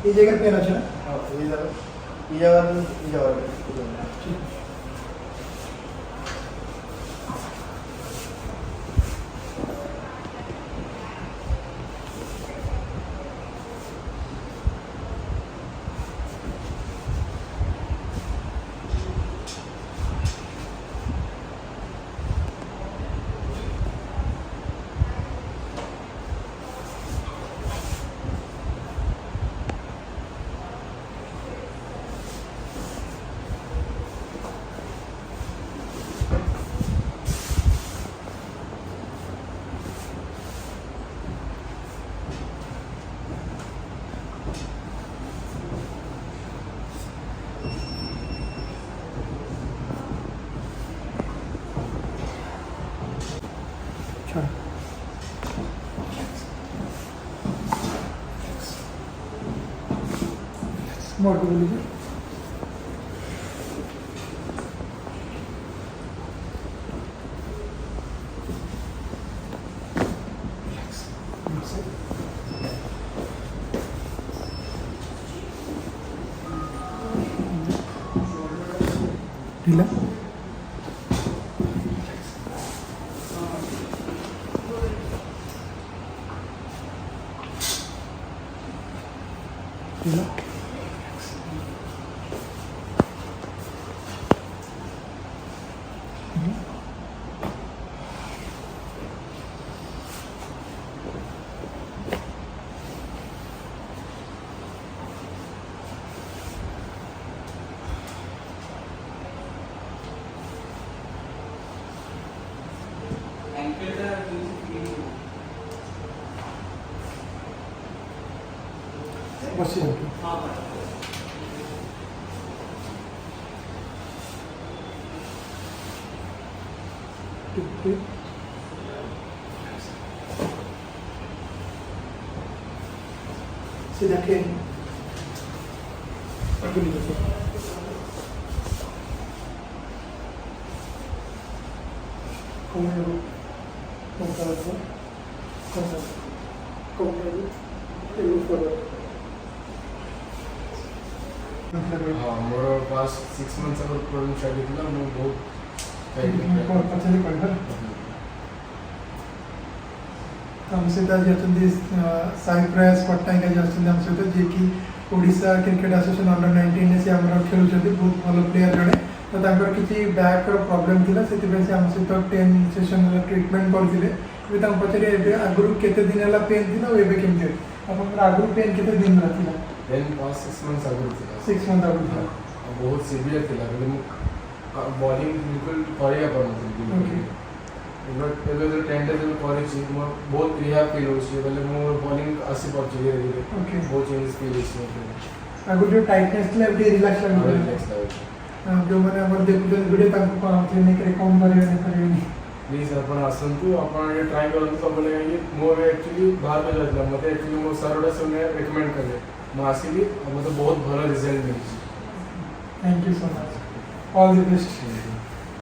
এই জায়গায় পেন আছে না? এই জায়গা এই জায়গা ঠিক। छोड़। मोड़ के बोलिए। ढीला ढीला बस ये सीधा के हाँ मोर पास 6 मंथ्स अगर प्रॉब्लम स्टार्ट होता है मैं बहुत पछले पड़ता हम सीधा जाते साई प्रयास पट्टनायक जाते हम सहित जी कि ओडिशा क्रिकेट एसोसिएशन अंडर 19 से आम खेलुंट बहुत भल प्लेयर जड़े तो तांकर किसी बैक प्रॉब्लम थिला से आम सहित 10 सेशन ट्रीटमेंट करते पचारे आगुरी केते दिन है पेन थी और एवं केमती आप आगुरी पेन केते दिन रहा देन पास 6 मंथ्स आगुरी थी 6 मंथ आगुरी था बहुत सीवियर थिला बॉलिंग बिल्कुल करिया पड़नथि बट एबे जो 10 डेज में करिछि मोर बहुत रिहा फील होछि बोले मोर बॉलिंग आसी पड़छि धीरे धीरे ओके बहुत चेंजेस फील होछि आगुरी जो टाइटनेस ले भी रिलैक्स लगे रिलैक्स लागे जो मैंने हमर देखु वीडियो ताको कोन ट्रेनिंग करे कम करियो प्लीज अपन आसंतु अपन ये ट्राई करंतु सब बोले कि मोर एक्चुअली बाहर में जातला मते एक्चुअली मोर सरोडा सुने रिकमेंड करे मैं आसीली मते बहुत भलो रिजल्ट मिलछि thank you so much all the best